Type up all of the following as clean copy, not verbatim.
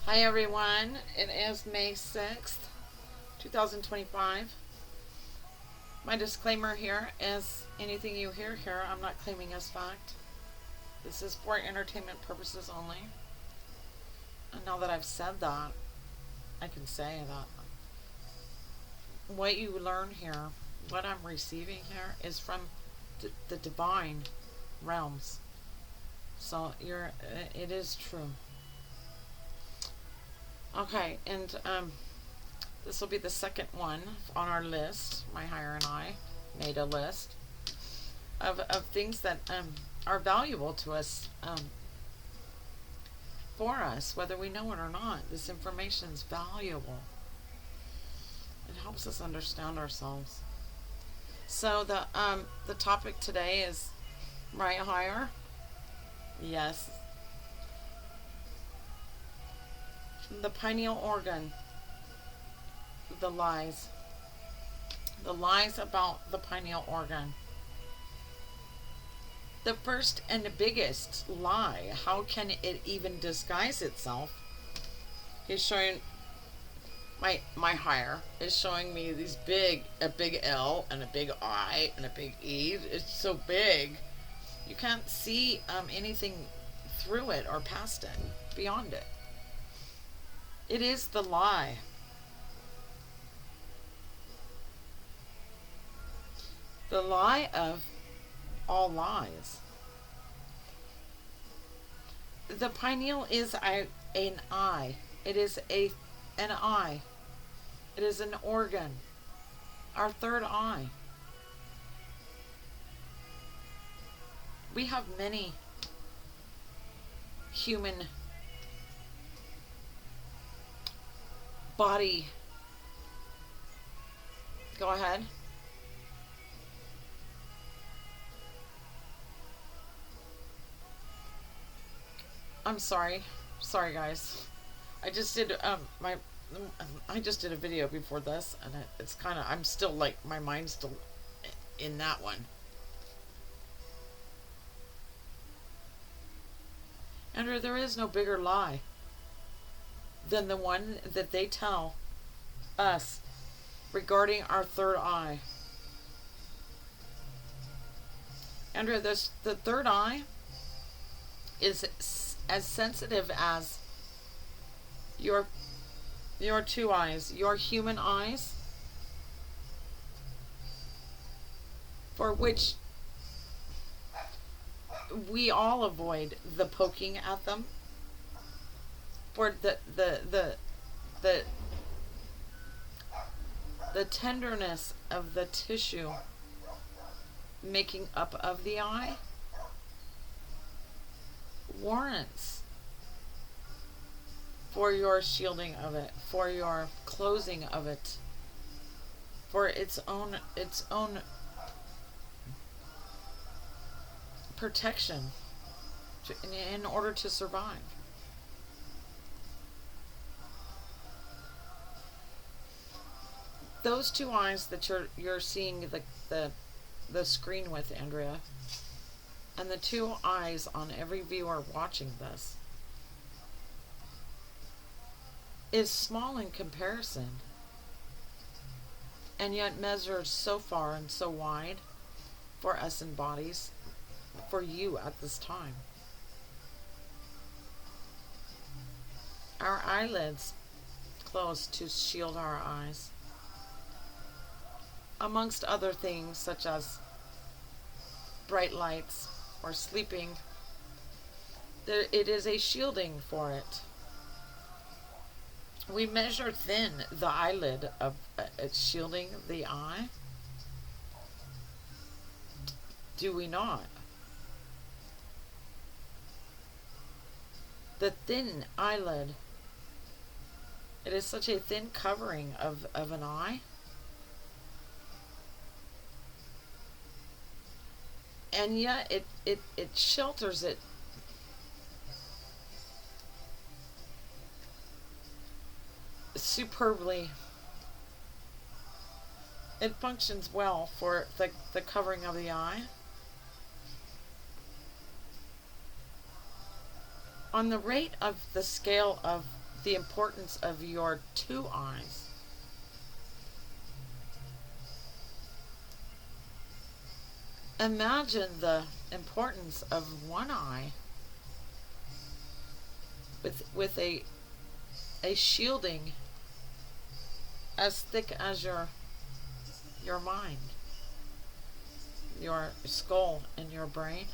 Hi everyone, it is May 6th, 2025. My disclaimer here is anything you hear here, I'm not claiming as fact. This is for entertainment purposes only. And now that I've said that, I can say that what you learn here, what I'm receiving here, is from the divine realms. So it is true. Okay, and this will be the second one on our list. My higher and I made a list of things that are valuable to us, for us, whether we know it or not. This information is valuable. It helps us understand ourselves. So the topic today is right higher. Yes, the pineal organ. The lies. The lies about the pineal organ. The first and the biggest lie, how can it even disguise itself? He's showing my higher is showing me a big L and a big I and a big E. It's so big, you can't see anything through it or past it, beyond it. It is the lie. The lie of all lies. The pineal is an eye. It is an eye. It is an organ. Our third eye. We have many human body. Go ahead. I'm sorry. Sorry, guys. I just did my. I just did a video before this, and it's kind of. I'm still like my mind's still in that one. Andrew, there is no bigger lie than the one that they tell us regarding our third eye. Andrew, the third eye is as sensitive as your two eyes, your human eyes, for which we all avoid the poking at them, for the tenderness of the tissue making up of the eye warrants for your shielding of it, for your closing of it, for its own protection in order to survive. Those two eyes that you're seeing the screen with, Andrea, and the two eyes on every viewer watching this, is small in comparison, and yet measures so far and so wide for us in bodies, for you at this time. Our eyelids close to shield our eyes, amongst other things such as bright lights or sleeping. It is a shielding for it. We measure thin the eyelid of shielding the eye. Do we not? The thin eyelid. It is such a thin covering of an eye. And yet it shelters it superbly. It functions well for the covering of the eye. On the rate of the scale of the importance of your two eyes. Imagine the importance of one eye with a shielding as thick as your mind, your skull and your brain.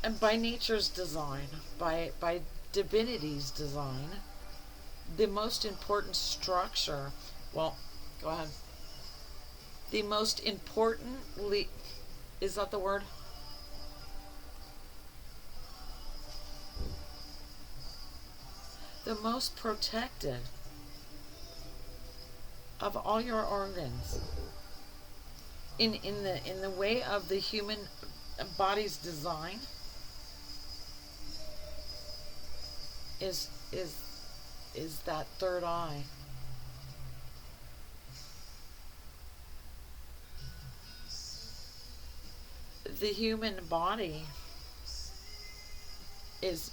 And by nature's design, by divinity's design, the most important structure, well, go ahead. The most important, is that the word? The most protected of all your organs in the way of the human body's design is that third eye. The human body is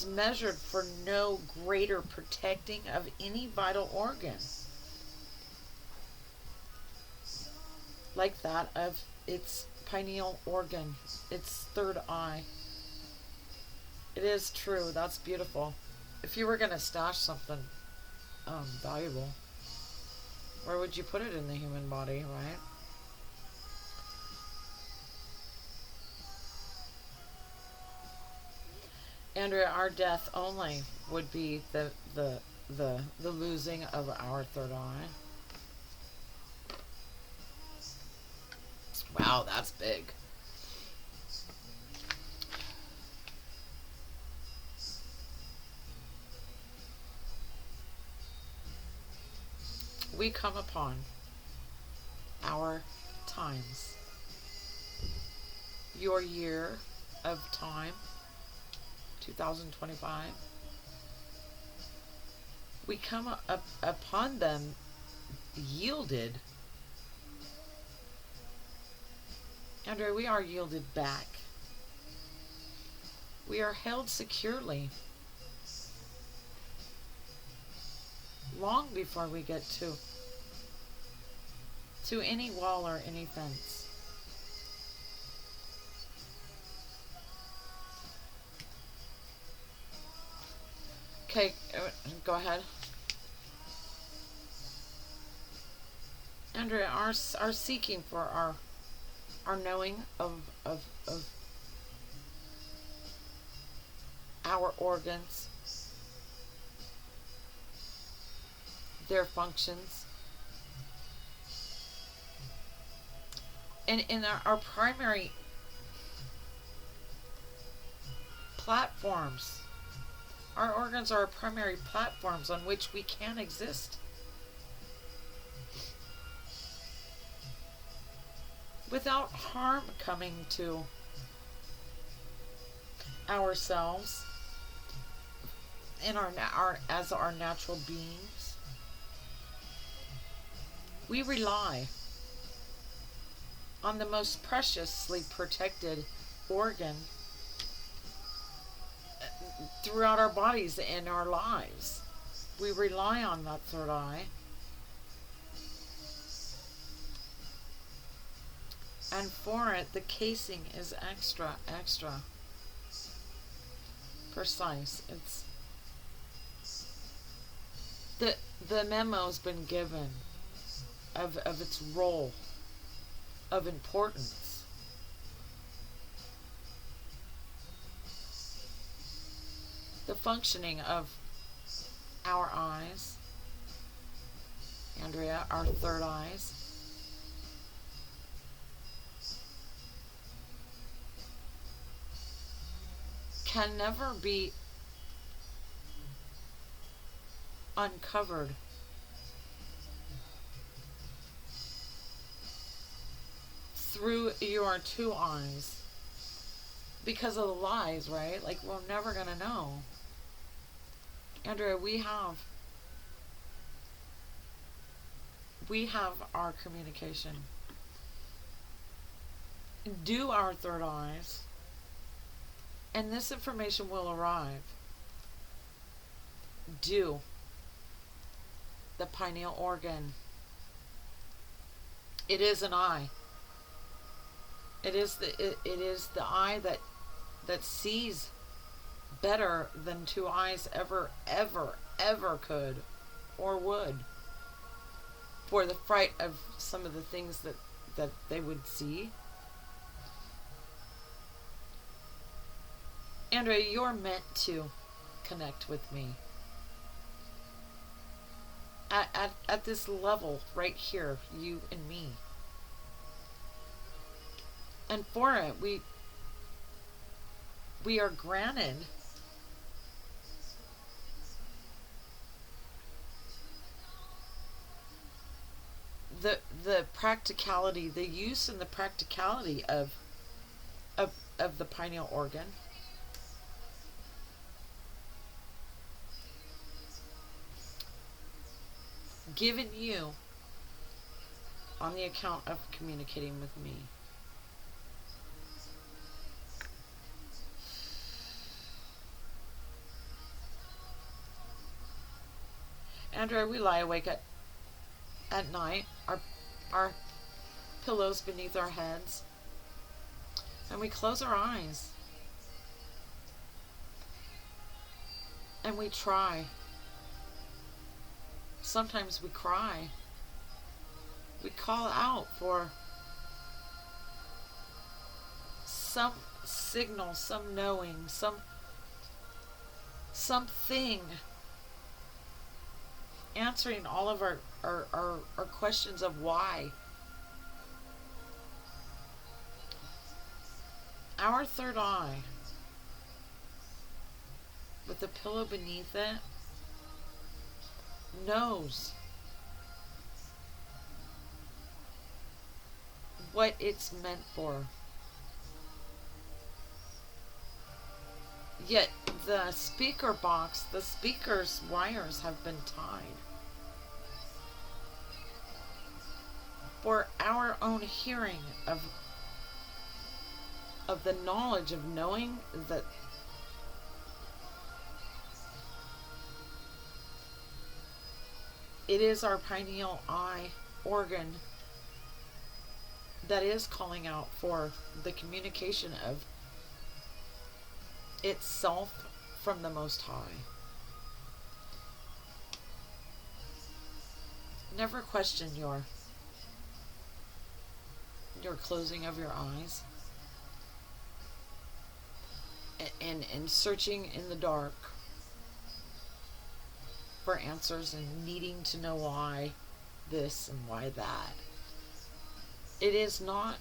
measured for no greater protecting of any vital organ like that of its pineal organ, its third eye. It is true. That's beautiful. If you were going to stash something valuable, where would you put it in the human body, right? Andrea, our death only would be the losing of our third eye. Wow, that's big. We come upon our times. Your year of time, 2025. We come up upon them yielded. Andrea, we are yielded back. We are held securely long before we get to any wall or any fence. Okay, go ahead. Andrea, our seeking for our knowing of our organs, their functions, and in our primary platforms. Our organs are our primary platforms on which we can exist. Without harm coming to ourselves and as our natural beings. We rely on the most preciously protected organ throughout our bodies and our lives. We rely on that third eye. And for it, the casing is extra precise. It's the memo's been given of its role, of importance. The functioning of our eyes, Andrea, our third eyes, can never be uncovered through your two eyes because of the lies, right? Like, we're never gonna know. Andrea, we have we have our communication. Do our third eyes, and this information will arrive. Do the pineal organ. It is an eye. It is the eye that sees better than two eyes ever could or would, for the fright of some of the things that they would see. Andrea, you're meant to connect with me at this level right here, you and me. And for it, we are granted the practicality, the use and the practicality of the pineal organ. Given you on the account of communicating with me. Andrea, we lie awake at night, our pillows beneath our heads, and we close our eyes. And we try. Sometimes we cry. We call out for some signal, some knowing, something answering all of our questions of why. Our third eye, with the pillow beneath it, knows what it's meant for. Yet the speaker box, the speaker's wires have been tied for our own hearing of the knowledge of knowing that it is our pineal eye organ that is calling out for the communication of itself from the Most High. Never question your closing of your eyes and searching in the dark for answers and needing to know why this and why that. It is not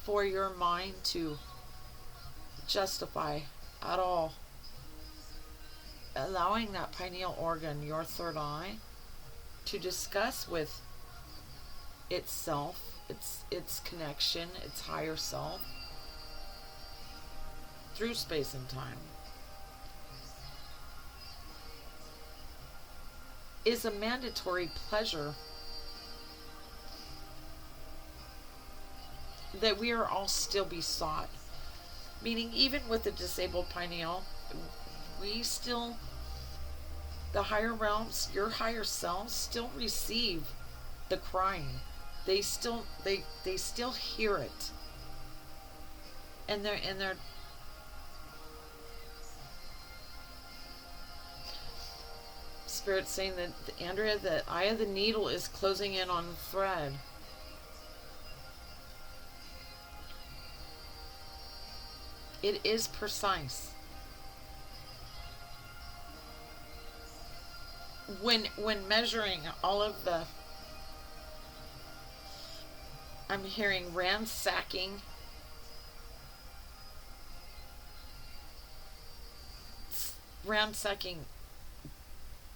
for your mind to justify at all. Allowing that pineal organ, your third eye, to discuss with itself, its connection, its higher self, through space and time, is a mandatory pleasure that we are all still besought. Meaning, even with the disabled pineal, we still, the higher realms, your higher selves, still receive the crying. They still hear it, and they're Spirit saying that, Andrea, the eye of the needle is closing in on the thread. It is precise. When measuring all of the, I'm hearing ransacking,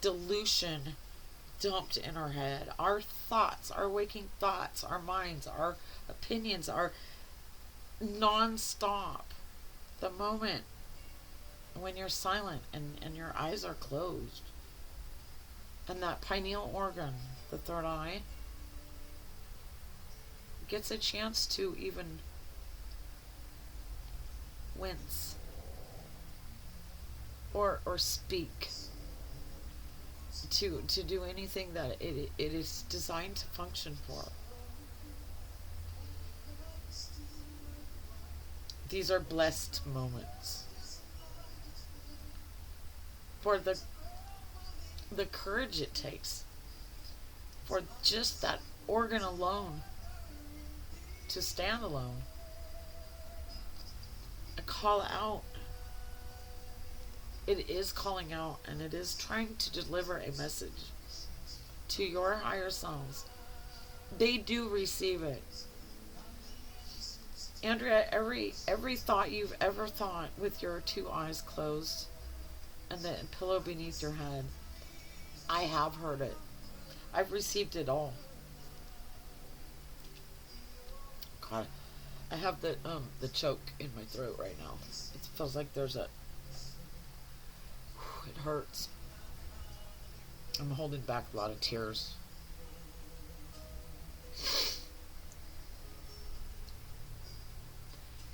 dilution dumped in our head. Our thoughts, our waking thoughts, our minds, our opinions are non-stop. The moment when you're silent and your eyes are closed, and that pineal organ the third eye, gets a chance to even wince or speak, to do anything that it is designed to function for. These are blessed moments for the courage it takes for just that organ alone to stand alone and call out. It is calling out, and it is trying to deliver a message to your higher selves. They do receive it. Andrea, every thought you've ever thought with your two eyes closed and the pillow beneath your head, I have heard it. I've received it all. God, I have the choke in my throat right now. It feels like there's a. It hurts. I'm holding back a lot of tears.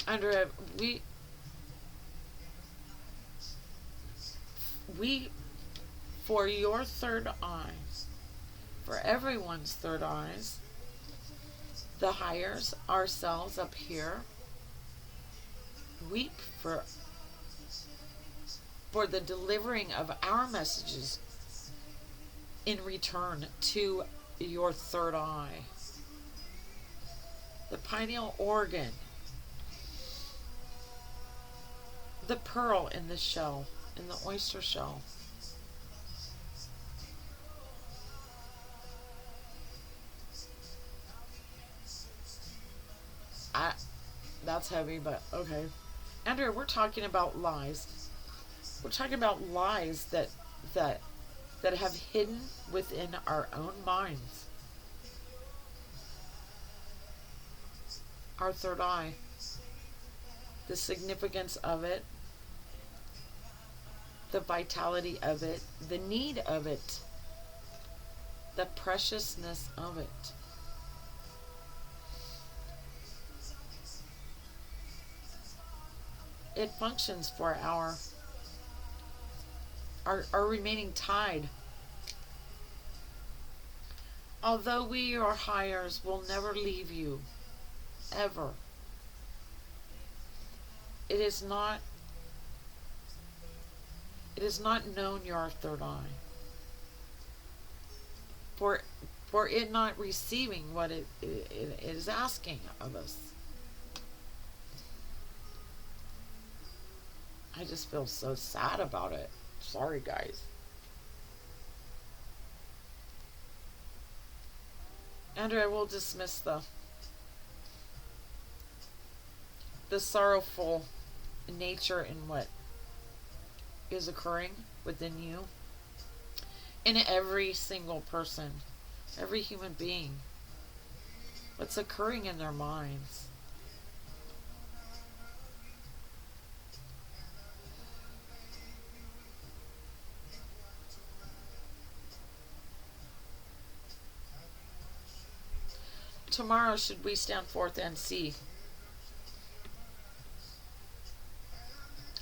Andrea, we, for your third eye, for everyone's third eyes, the higher ourselves up here, weep for the delivering of our messages in return to your third eye. The pineal organ, the pearl in the shell, in the oyster shell. That's heavy, but okay. Andrea, we're talking about lies. We're talking about lies that have hidden within our own minds. Our third eye. The significance of it. The vitality of it. The need of it. The preciousness of it. It functions for our remaining tide. Although we, your hires, will never leave you, ever. It is not known your third eye. For it not receiving what it is asking of us. I just feel so sad about it. Sorry, guys. Andrea, will dismiss the sorrowful nature in what is occurring within you, in every single person, every human being. What's occurring in their minds. Tomorrow should we stand forth and see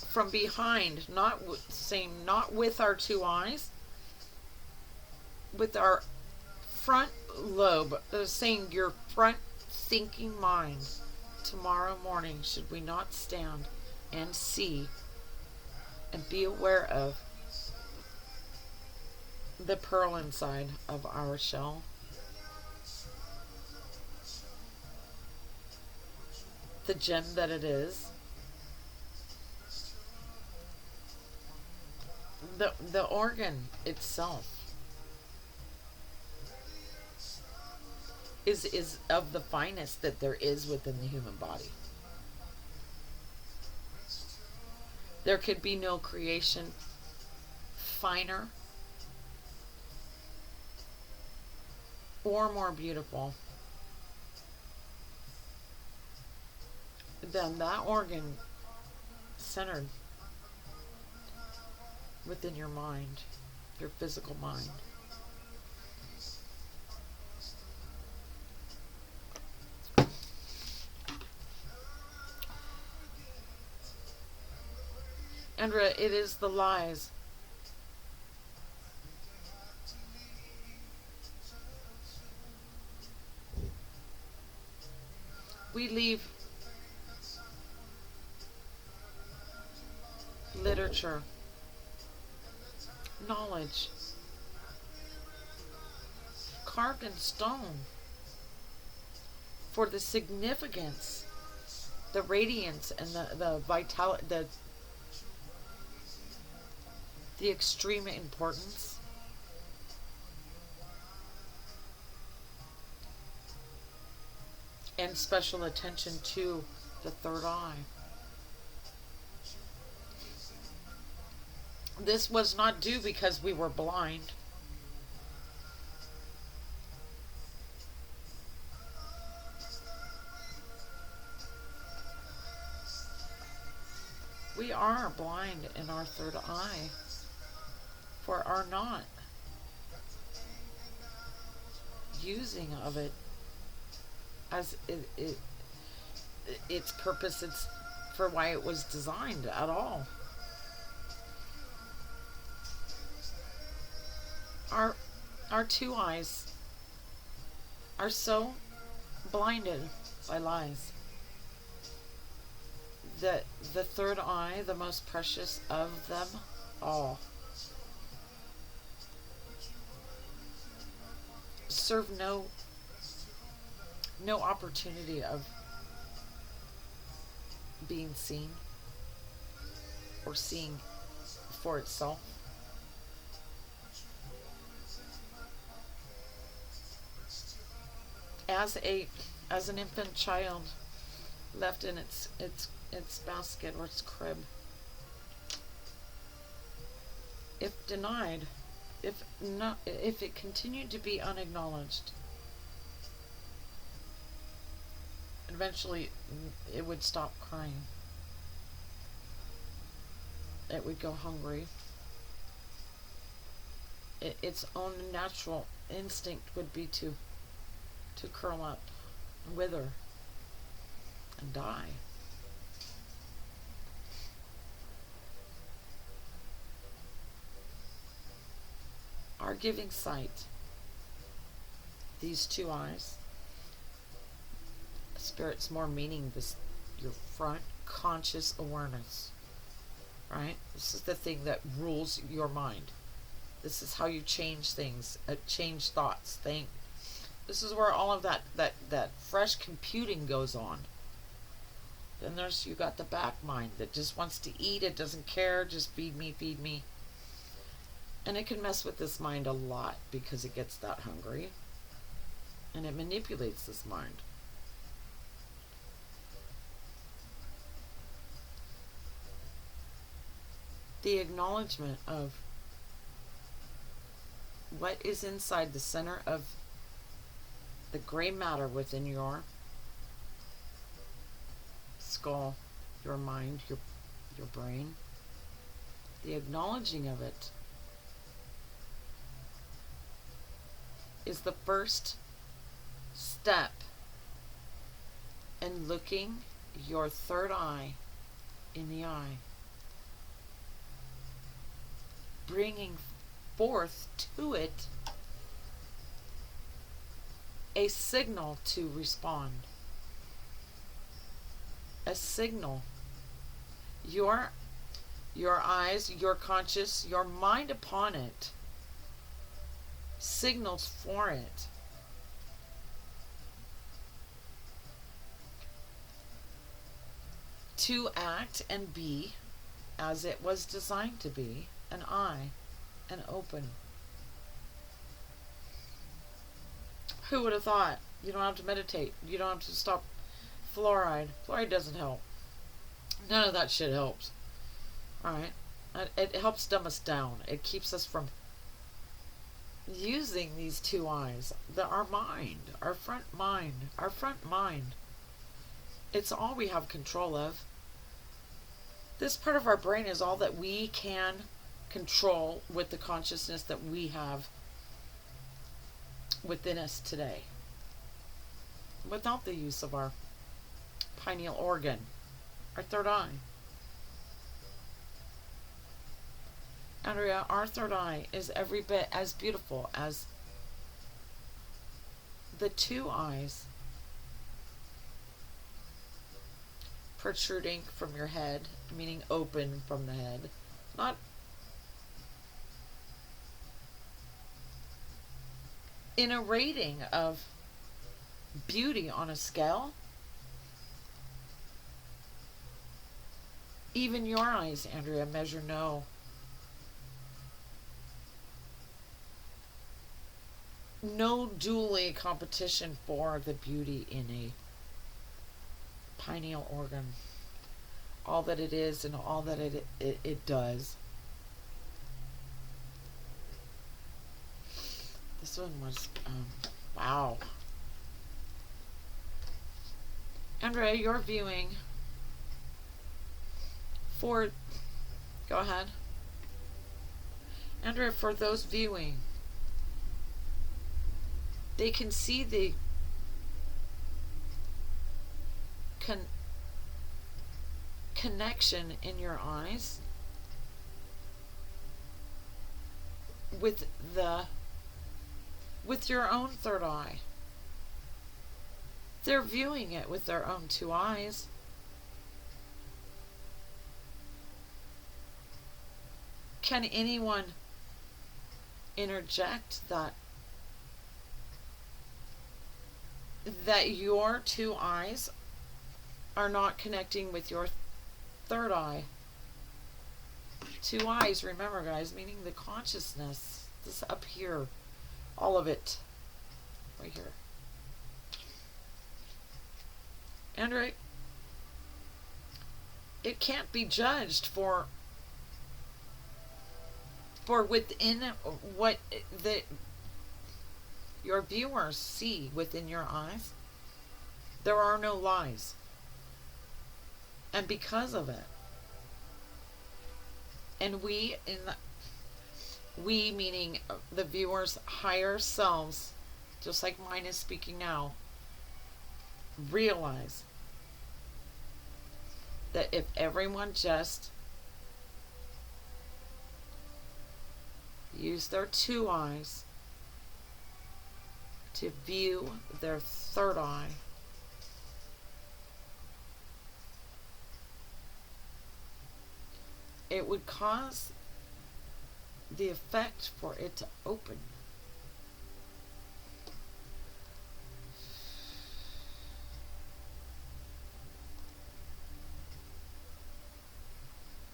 from behind, not with our two eyes, with our front lobe, saying your front thinking mind. Tomorrow morning, should we not stand and see and be aware of the pearl inside of our shell? The gem that it is. The organ itself is of the finest that there is within the human body. There could be no creation finer or more beautiful than that organ centered within your mind, your physical mind. Andrea, it is the lies. We leave literature, knowledge, carved in stone for the significance, the radiance, and the vitality, the extreme importance. And special attention to the third eye. This was not due because we were blind. We are blind in our third eye for our not using of it as its purpose, it's for why it was designed at all. Our our two eyes are so blinded by lies that the third eye, the most precious of them all, serve no opportunity of being seen or seeing for itself. As an infant child left in its basket or its crib, if denied, if it continued to be unacknowledged, eventually it would stop crying. It would go hungry. Its own natural instinct would be to curl up, wither, and die. Our giving sight, these two eyes, Spirit's more meaning this, your front conscious awareness, right? This is the thing that rules your mind. This is how you change things, change thoughts, think. This is where all of that fresh computing goes on. Then you got the back mind that just wants to eat. It doesn't care. Just feed me, feed me. And it can mess with this mind a lot because it gets that hungry. And it manipulates this mind. The acknowledgement of what is inside the center of the gray matter within your skull, your mind, your brain, the acknowledging of it is the first step in looking your third eye in the eye, bringing forth to it a signal to respond. A signal. Your eyes, your conscious, your mind upon it signals for it. To act and be as it was designed to be, an eye, and open. Who would have thought? You don't have to meditate. You don't have to stop fluoride. Fluoride doesn't help. None of that shit helps. Alright? It helps dumb us down. It keeps us from using these two eyes. Our mind. Our front mind. Our front mind. It's all we have control of. This part of our brain is all that we can control with the consciousness that we have within us today, without the use of our pineal organ, our third eye. Andrea, our third eye is every bit as beautiful as the two eyes protruding from your head, meaning open from the head. Not in a rating of beauty on a scale. Even your eyes, Andrea, measure no dually competition for the beauty in a pineal organ. All that it is and all that it does. This one was, wow. Andrea, you're viewing for, go ahead. Andrea, for those viewing, they can see the connection in your eyes with your own third eye. They're viewing it with their own two eyes. Can anyone interject that your two eyes are not connecting with your third eye? Two eyes, remember guys, meaning the consciousness. This up here. All of it. Right here. Andrea, it can't be judged for within what your viewers see within your eyes. There are no lies. And because of it, and we meaning the viewers' higher selves, just like mine is speaking now, realize that if everyone just used their two eyes to view their third eye, it would cause the effect for it to open.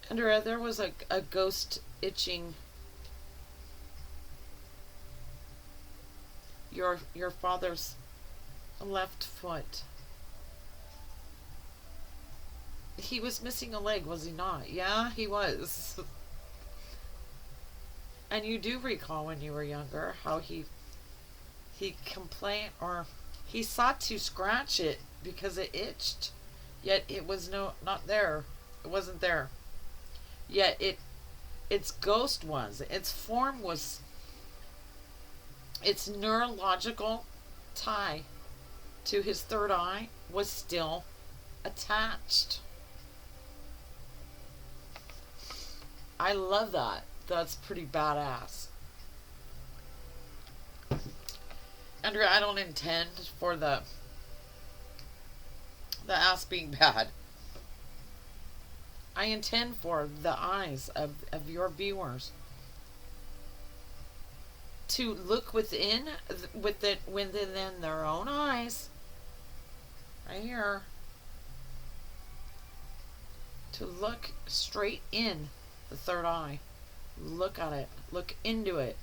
Andrea, there was a ghost itching your father's left foot. He was missing a leg, was he not? Yeah, he was. And you do recall when you were younger how he complained, or he sought to scratch it because it itched, yet it was not there. It wasn't there. Yet its ghost was. Its form was. Its neurological tie to his third eye was still attached. I love that. That's pretty badass. Andrea, I don't intend for the ass being bad. I intend for the eyes of your viewers to look within their own eyes, right here, to look straight in the third eye. Look at it. Look into it.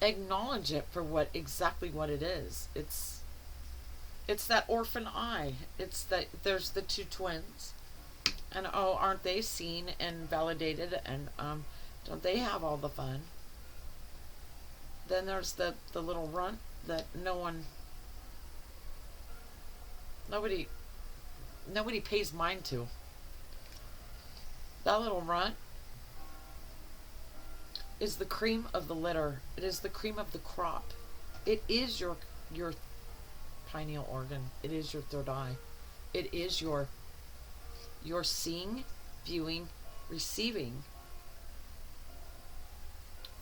Acknowledge it for exactly what it is. It's that orphan eye. It's that there's the two twins, and oh, aren't they seen and validated, and don't they have all the fun? Then there's the little runt that nobody pays mind to. That little runt is the cream of the litter. It is the cream of the crop. It is your pineal organ. It is your third eye. It is your seeing, viewing, receiving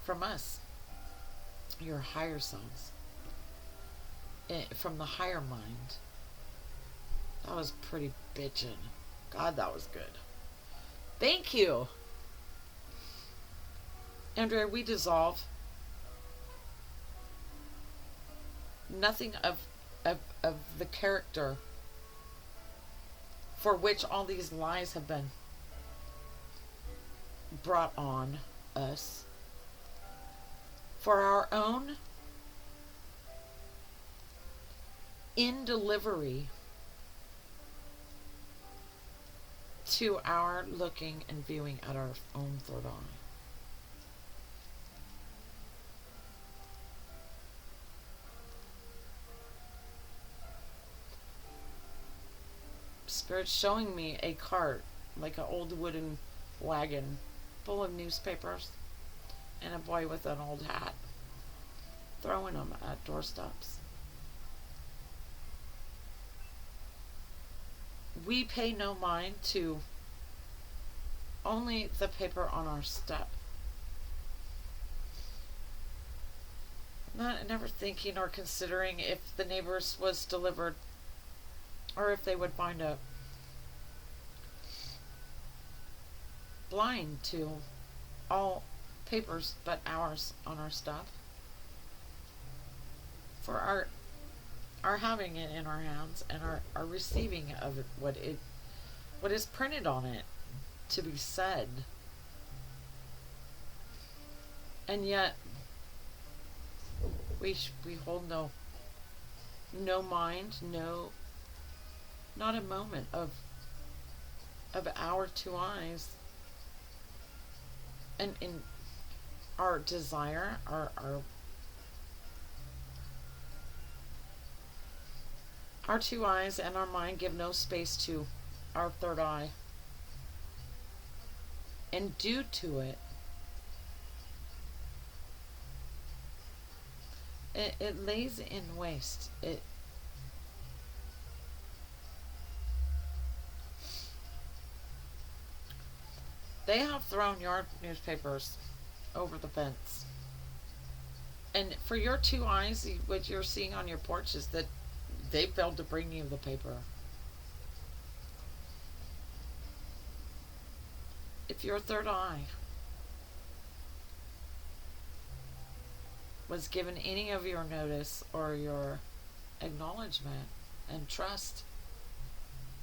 from us, your higher selves, from the higher mind. That was pretty bitchin'. God, that was good. Thank you. Andrea, we dissolve nothing of the character for which all these lies have been brought on us, for our own in delivery to our looking and viewing at our own third eye. Spirit's showing me a cart, like an old wooden wagon, full of newspapers, and a boy with an old hat, throwing them at doorsteps. We pay no mind to only the paper on our step. Never thinking or considering if the neighbors was delivered, or if they would find a blind to all papers but ours on our stuff, for our having it in our hands and our receiving of it, what is printed on it to be said. And yet we hold no mind, not a moment of our two eyes, and in our desire, our two eyes and our mind give no space to our third eye, and due to it, it lays in waste. They have thrown your newspapers over the fence. And for your two eyes, what you're seeing on your porch is that they failed to bring you the paper. If your third eye was given any of your notice or your acknowledgement and trust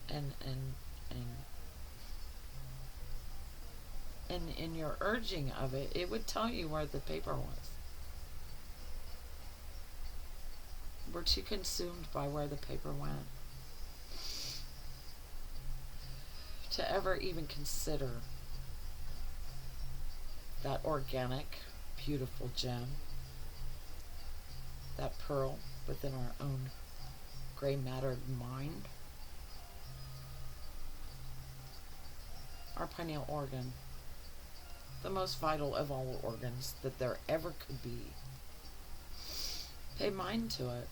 and in your urging of it, it would tell you where the paper was. We're too consumed by where the paper went to ever even consider that organic, beautiful gem, that pearl within our own gray mattered mind, our pineal organ, the most vital of all organs that there ever could be. Pay mind to it.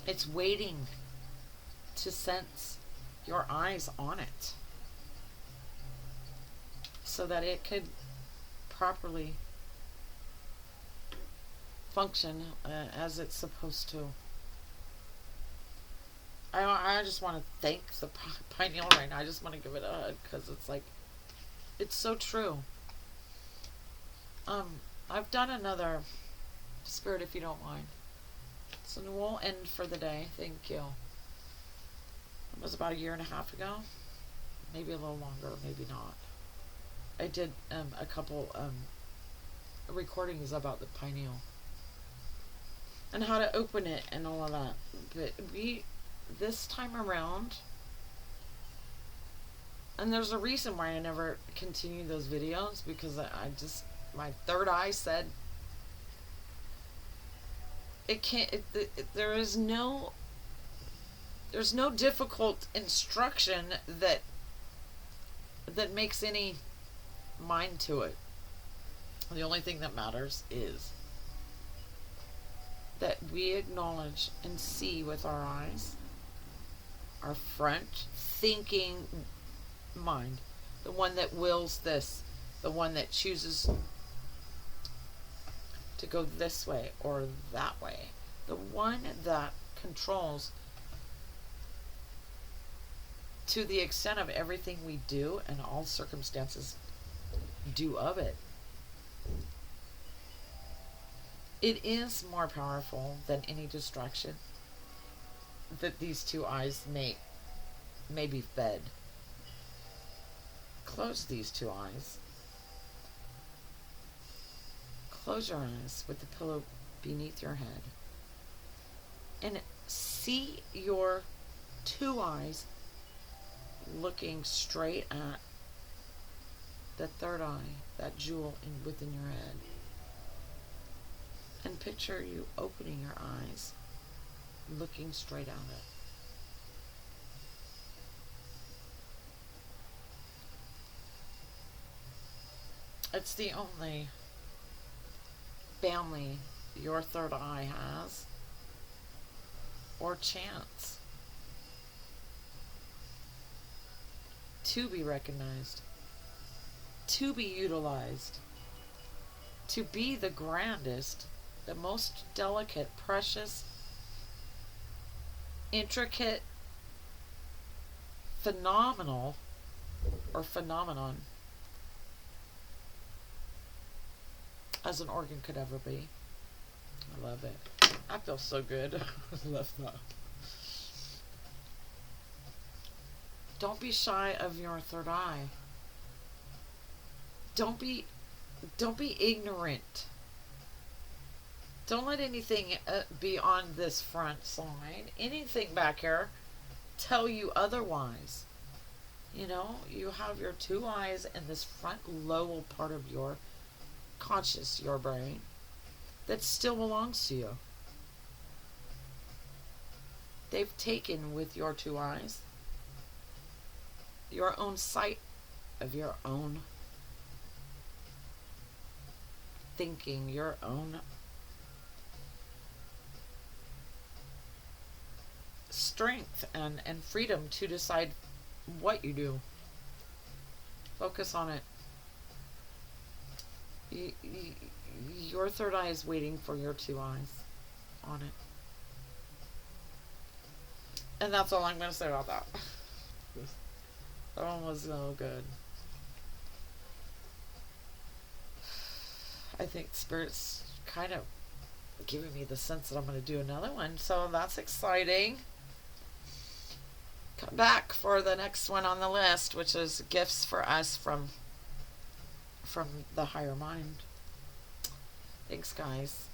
It's waiting to sense your eyes on it so that it could properly function as it's supposed to. I just want to thank the Pineal right now. I just want to give it a hug because it's like, it's so true. I've done another Spirit, if you don't mind. So we'll end for the day. Thank you. It was about 1.5 years ago. Maybe a little longer, maybe not. I did a couple recordings about the pineal and how to open it and all of that. But this time around, and there's a reason why I never continued those videos, because my third eye said it can't. There's no difficult instruction that makes any mind to it. The only thing that matters is that we acknowledge and see with our eyes our front thinking mind, the one that wills this, the one that chooses to go this way or that way, the one that controls to the extent of everything we do and all circumstances do of it. It is more powerful than any distraction that these two eyes may be fed. Close these two eyes. Close your eyes with the pillow beneath your head. And see your two eyes looking straight at the third eye, that jewel within your head. And picture you opening your eyes, looking straight at it. It's the only family your third eye has, or chance, to be recognized, to be utilized, to be the grandest, the most delicate, precious, intricate, phenomenal, or phenomenon as an organ could ever be. I love it. I feel so good. I love that. Don't be shy of your third eye. Don't be ignorant. Don't let anything be on this front side, anything back here, tell you otherwise. You know, you have your two eyes in this front lower part of your conscious, your brain, that still belongs to you. They've taken with your two eyes your own sight of your own thinking, your own strength and freedom to decide what you do. Focus on it. Your third eye is waiting for your two eyes on it. And that's all I'm going to say about that. That one was so good. I think Spirit's kind of giving me the sense that I'm going to do another one, so that's exciting. Come back for the next one on the list, which is gifts for us from the higher mind. Thanks, guys.